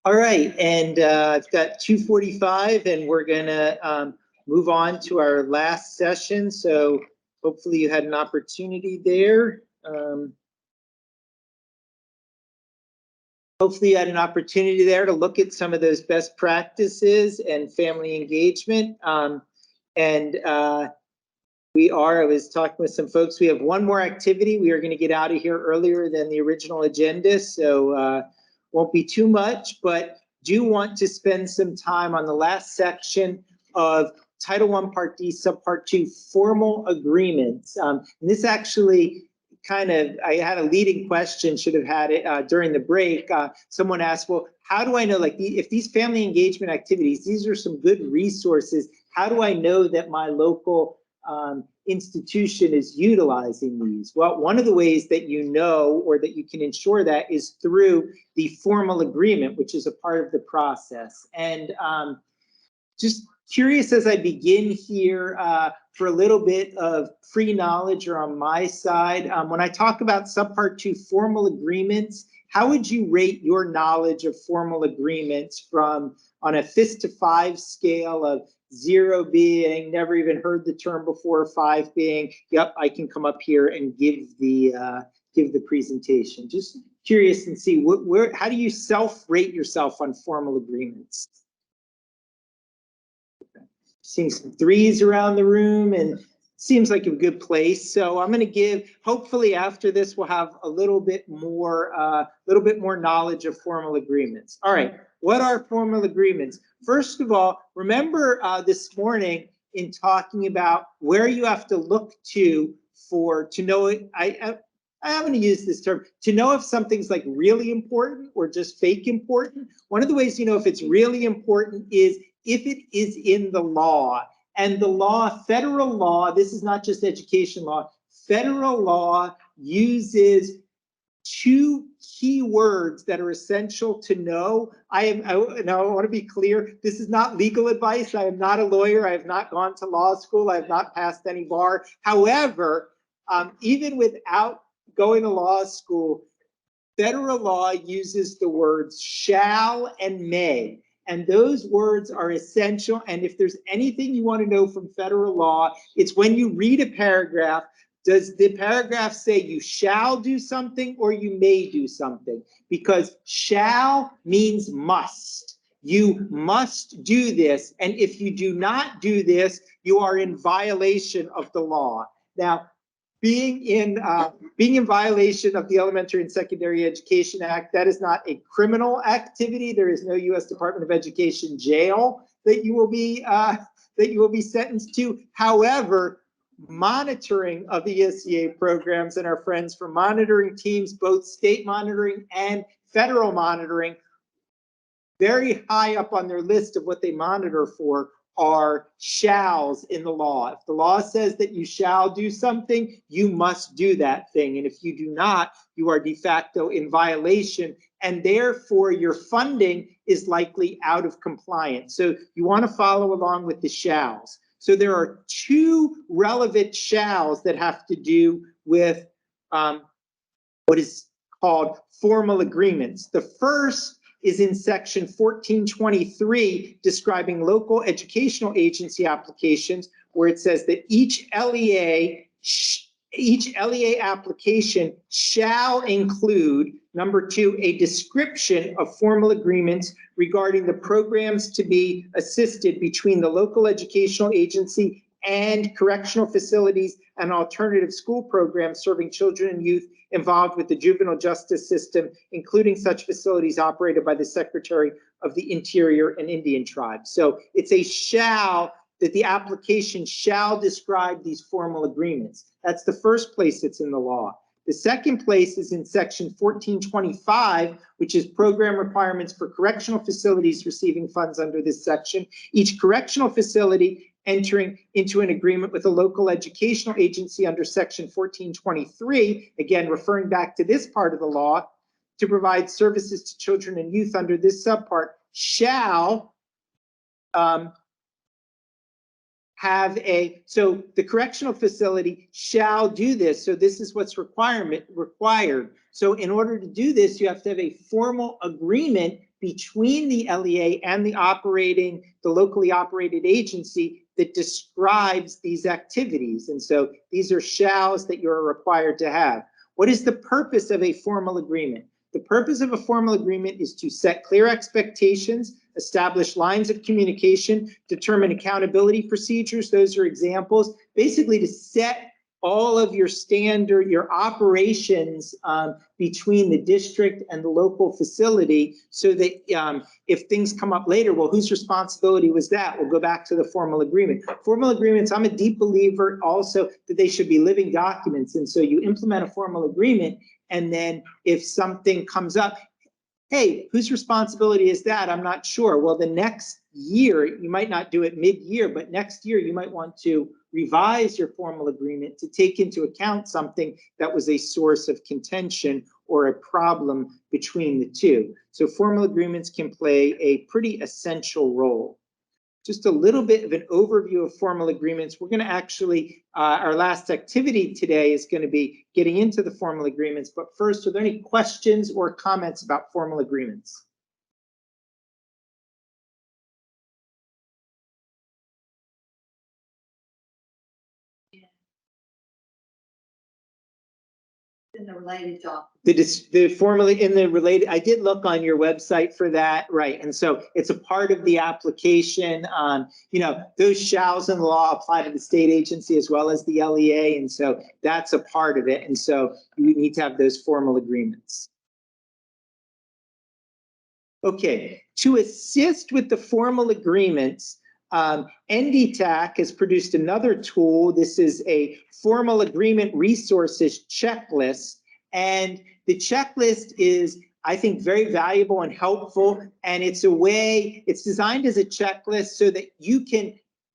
All right, and I've got 2:45, and we're gonna move on to our last session. So hopefully you had an opportunity there. Hopefully you had an opportunity there to look at some of those best practices and family engagement. I was talking with some folks, we have one more activity. We are going to get out of here earlier than the original agenda, so won't be too much, but do want to spend some time on the last section of Title I, Part D, Subpart 2, formal agreements. And this actually I had a leading question, should have had it during the break. Someone asked, well, how do I know, if these family engagement activities, these are some good resources, how do I know that my local institution is utilizing these? Well, one of the ways that you know, or that you can ensure that, is through the formal agreement, which is a part of the process. And just curious as I begin here for a little bit of pre-knowledge or on my side, when I talk about Subpart 2 formal agreements, how would you rate your knowledge of formal agreements from on a fist to 5 scale of 0 being never even heard the term before, 5 being, yep, I can come up here and give the presentation? Just curious and see how do you self-rate yourself on formal agreements? Seeing some 3s around the room, and seems like a good place. So I'm going to give, hopefully after this, we'll have a little bit more knowledge of formal agreements. All right, what are formal agreements? First of all, remember this morning in talking about where you have to look to know it. I'm going to use this term, to know if something's really important or just fake important. One of the ways you know if it's really important is if it is in the law. And the law, federal law, this is not just education law, federal law uses 2 key words that are essential to know. Now I want to be clear, this is not legal advice. I am not a lawyer. I have not gone to law school. I have not passed any bar. However, even without going to law school, federal law uses the words shall and may. And those words are essential. And if there's anything you want to know from federal law, it's when you read a paragraph, does the paragraph say you shall do something or you may do something? Because shall means must. You must do this. And if you do not do this, you are in violation of the law. Now, being in violation of the Elementary and Secondary Education Act, that is not a criminal activity. There is no U.S. Department of Education jail that you will be sentenced to. However, monitoring of ESEA programs and our friends from monitoring teams, both state monitoring and federal monitoring, very high up on their list of what they monitor for are shalls in the law. If the law says that you shall do something, you must do that thing. And if you do not, you are de facto in violation, and therefore your funding is likely out of compliance. So you want to follow along with the shalls. So there are 2 relevant shalls that have to do with what is called formal agreements. The first is in section 1423, describing local educational agency applications, where it says that each LEA application shall include, number 2, a description of formal agreements regarding the programs to be assisted between the local educational agency and correctional facilities and alternative school programs serving children and youth involved with the juvenile justice system, including such facilities operated by the Secretary of the Interior and Indian Tribes. So it's a shall, that the application shall describe these formal agreements. That's the first place it's in the law. The second place is in section 1425, which is program requirements for correctional facilities receiving funds under this section. Each correctional facility entering into an agreement with a local educational agency under section 1423, again, referring back to this part of the law, to provide services to children and youth under this subpart, shall so the correctional facility shall do this. So this is what's required. So in order to do this, you have to have a formal agreement between the LEA and the locally operated agency that describes these activities. And so these are shalls that you're required to have. What is the purpose of a formal agreement? The purpose of a formal agreement is to set clear expectations, establish lines of communication, determine accountability procedures. Those are examples. Basically to set all of your operations between the district and the local facility so that if things come up later, well, whose responsibility was that? We'll go back to the formal agreement. Formal agreements, I'm a deep believer also that they should be living documents. And so you implement a formal agreement, and then if something comes up, hey, whose responsibility is that? I'm not sure. Well, the next year, you might not do it mid-year, but next year you might want to revise your formal agreement to take into account something that was a source of contention or a problem between the two. So formal agreements can play a pretty essential role. Just a little bit of an overview of formal agreements. We're going to actually, our last activity today is going to be getting into the formal agreements. But first, are there any questions or comments about formal agreements? In the related document. The formally in the related, I did look on your website for that, right? And so it's a part of the application. You know, those shalls in the law apply to the state agency as well as the LEA, and so that's a part of it. And so you need to have those formal agreements. Okay, to assist with the formal agreements, NDTAC has produced another tool. This is a formal agreement resources checklist. And the checklist is, I think, very valuable and helpful. And it's designed as a checklist so that you can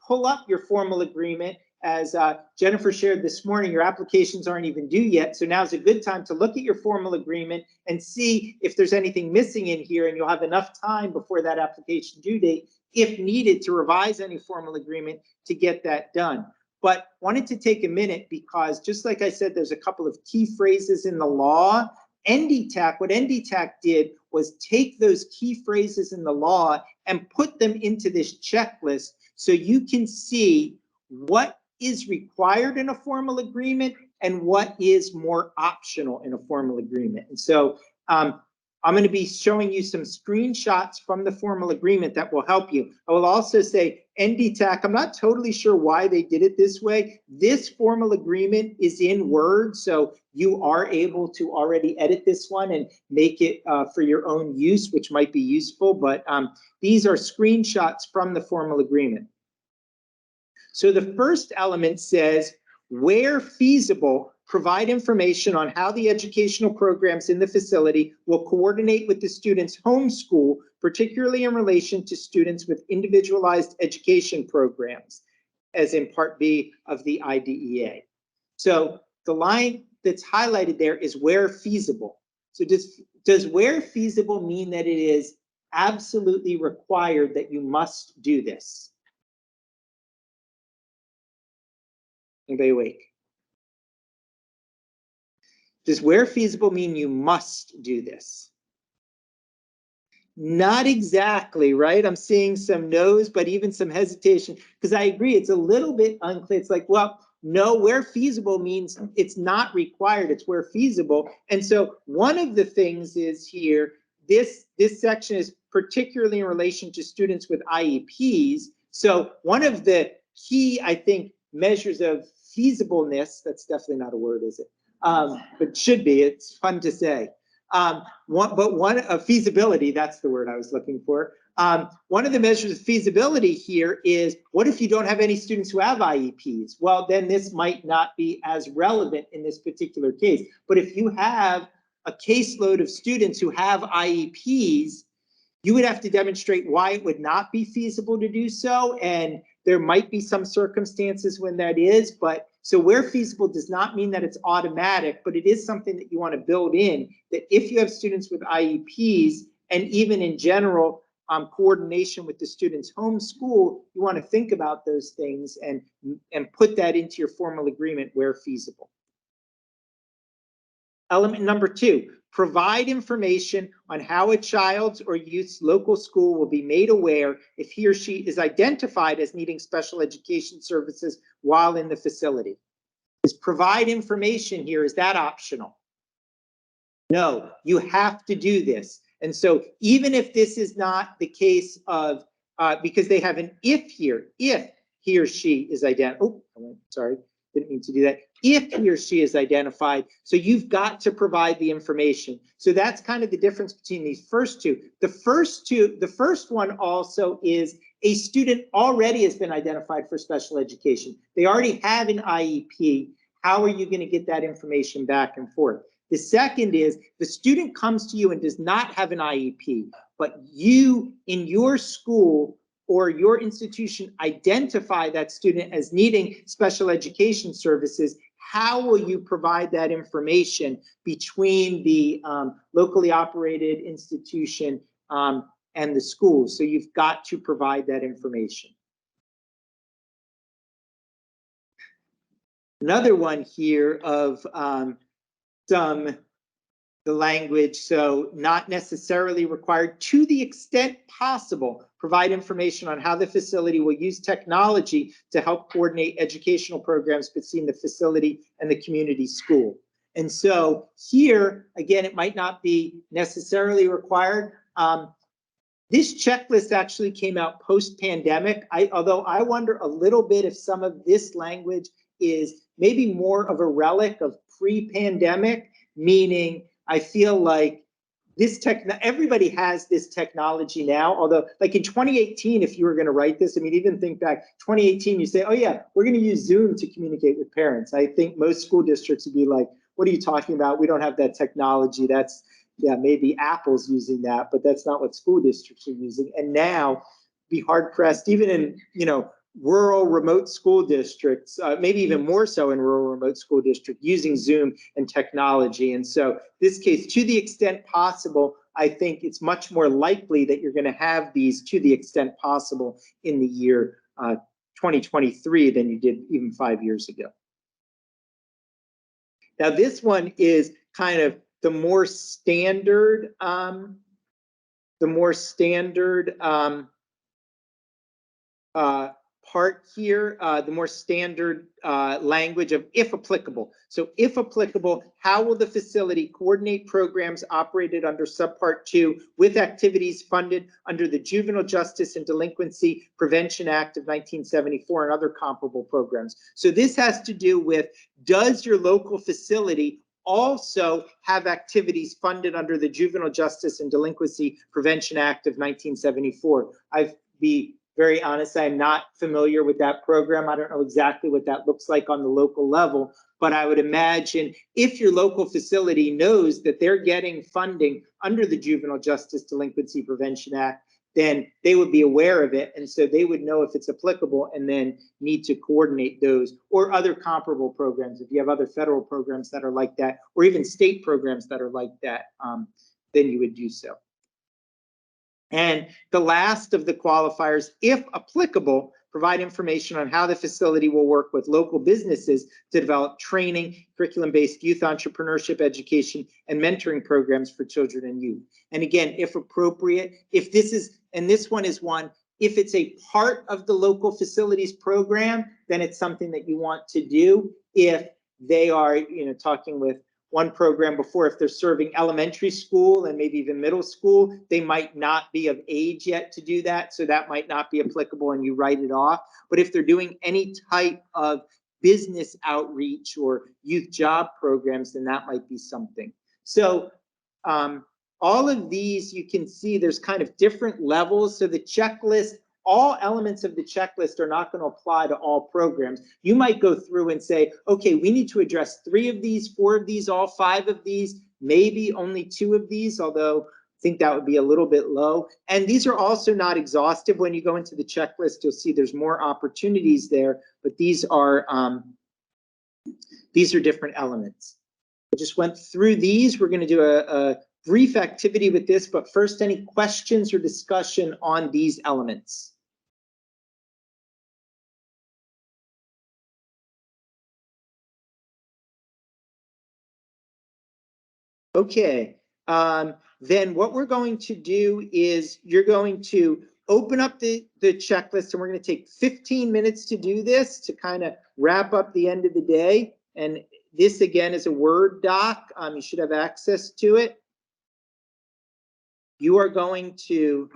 pull up your formal agreement. As Jennifer shared this morning, your applications aren't even due yet. So now's a good time to look at your formal agreement and see if there's anything missing in here, and you'll have enough time before that application due date, if needed, to revise any formal agreement to get that done. But wanted to take a minute because, just like I said, there's a couple of key phrases in the law. What NDTAC did was take those key phrases in the law and put them into this checklist so you can see what is required in a formal agreement and what is more optional in a formal agreement. And so I'm going to be showing you some screenshots from the formal agreement that will help you. I will also say NDTAC, I'm not totally sure why they did it this way. This formal agreement is in Word, so you are able to already edit this one and make it for your own use, which might be useful. But these are screenshots from the formal agreement. So the first element says, where feasible, provide information on how the educational programs in the facility will coordinate with the student's home school, particularly in relation to students with individualized education programs, as in Part B of the IDEA. So the line that's highlighted there is where feasible. So does where feasible mean that it is absolutely required that you must do this? Anybody awake? Does where feasible mean you must do this? Not exactly, right? I'm seeing some no's, but even some hesitation, because I agree, it's a little bit unclear. It's like, well, no, where feasible means it's not required, it's where feasible. And so one of the things is here, this section is particularly in relation to students with IEPs. So one of the key, I think, measures of feasibleness, that's definitely not a word, is it? But should be, it's fun to say. Feasibility, that's the word I was looking for. One of the measures of feasibility here is, what if you don't have any students who have IEPs? Well, then this might not be as relevant in this particular case. But if you have a caseload of students who have IEPs, you would have to demonstrate why it would not be feasible to do so. And there might be some circumstances when that is, but so where feasible does not mean that it's automatic, but it is something that you want to build in, that if you have students with IEPs, and even in general, coordination with the student's home school, you want to think about those things and put that into your formal agreement where feasible. Element number 2, Provide information on how a child's or youth's local school will be made aware if he or she is identified as needing special education services while in the facility. Is provide information here, is that optional? No, you have to do this. And so even if this is not the case of, because they have an if here, if he or she is sorry, didn't mean to do that. If he or she is identified, so you've got to provide the information. So that's kind of the difference between these first two. The first one also is a student already has been identified for special education. They already have an IEP. How are you going to get that information back and forth? The second is the student comes to you and does not have an IEP, but you in your school or your institution identify that student as needing special education services. How will you provide that information between the locally operated institution and the school? So you've got to provide that information. Another one here of the language, so not necessarily required, to the extent possible, provide information on how the facility will use technology to help coordinate educational programs between the facility and the community school. And so here, again, it might not be necessarily required. This checklist actually came out post-pandemic. Although I wonder a little bit if some of this language is maybe more of a relic of pre-pandemic, meaning I feel like everybody has this technology now, although like in 2018, if you were gonna write this, I mean, even think back, 2018, you say, oh yeah, we're gonna use Zoom to communicate with parents. I think most school districts would be like, what are you talking about? We don't have that technology. That's, yeah, maybe Apple's using that, but that's not what school districts are using. And now be hard pressed, even in, rural remote school districts, maybe even more so in rural remote school district, using Zoom and technology. And so this case, to the extent possible, I think it's much more likely that you're going to have these to the extent possible in the year 2023 than you did even 5 years ago. Now this one is kind of the more standard part here, the more standard language of if applicable. So if applicable, how will the facility coordinate programs operated under subpart 2 with activities funded under the Juvenile Justice and Delinquency Prevention Act of 1974 and other comparable programs? So this has to do with, does your local facility also have activities funded under the Juvenile Justice and Delinquency Prevention Act of 1974? I'd be very honest, I'm not familiar with that program. I don't know exactly what that looks like on the local level, but I would imagine if your local facility knows that they're getting funding under the Juvenile Justice Delinquency Prevention Act, then they would be aware of it. And so they would know if it's applicable and then need to coordinate those or other comparable programs. If you have other federal programs that are like that, or even state programs that are like that, then you would do so. And the last of the qualifiers, if applicable, provide information on how the facility will work with local businesses to develop training, curriculum-based youth entrepreneurship education, and mentoring programs for children and youth. And again, if appropriate, if this is, and this one is one, if it's a part of the local facilities program, then it's something that you want to do. If they are, talking with one program before, if they're serving elementary school and maybe even middle school, they might not be of age yet to do that. So that might not be applicable and you write it off. But if they're doing any type of business outreach or youth job programs, then that might be something. So all of these, you can see there's kind of different levels. So the checklist, all elements of the checklist are not going to apply to all programs. You might go through and say, okay, we need to address 3 of these, 4 of these, all 5 of these, maybe only 2 of these, although I think that would be a little bit low. And these are also not exhaustive. When you go into the checklist, you'll see there's more opportunities there, but these are different elements. I just went through these. We're going to do a brief activity with this, but first, any questions or discussion on these elements? Okay, then what we're going to do is you're going to open up the checklist, and we're going to take 15 minutes to do this to kind of wrap up the end of the day. And this again is a Word doc. You should have access to it. You are going to,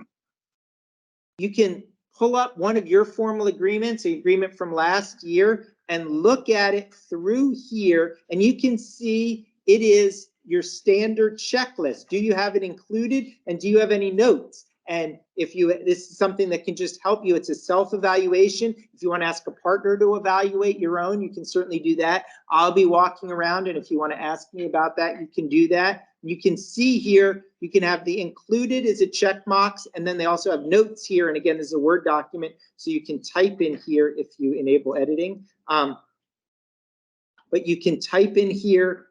you can pull up one of your formal agreements, the agreement from last year, and look at it through here, and you can see it is your standard checklist. Do you have it included, and do you have any notes? And if you, this is something that can just help you. It's a self-evaluation. If you want to ask a partner to evaluate your own, you can certainly do that. I'll be walking around, and if you want to ask me about that, you can do that. You can see here, you can have the included as a check box, and then they also have notes here. And again, this is a Word document, so you can type in here if you enable editing. But you can type in here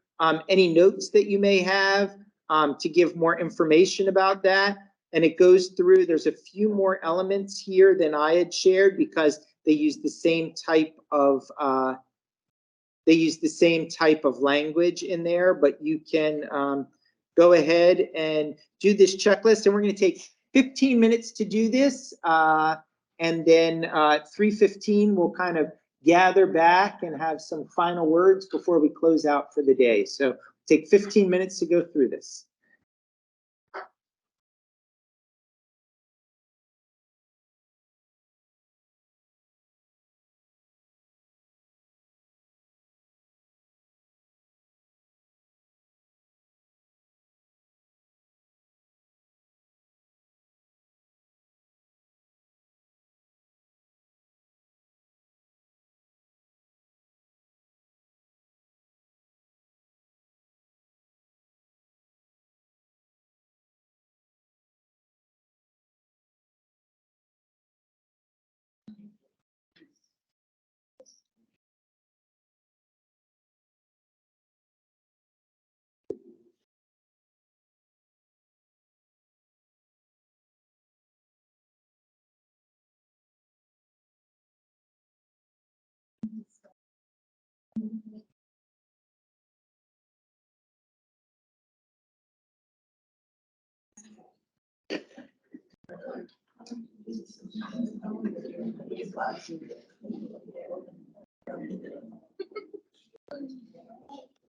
any notes that you may have to give more information about that. And it goes through, there's a few more elements here than I had shared because they use the same type of language in there, but you can go ahead and do this checklist, and we're going to take 15 minutes to do this, and then 3:15 we'll kind of gather back and have some final words before we close out for the day. So take 15 minutes to go through this.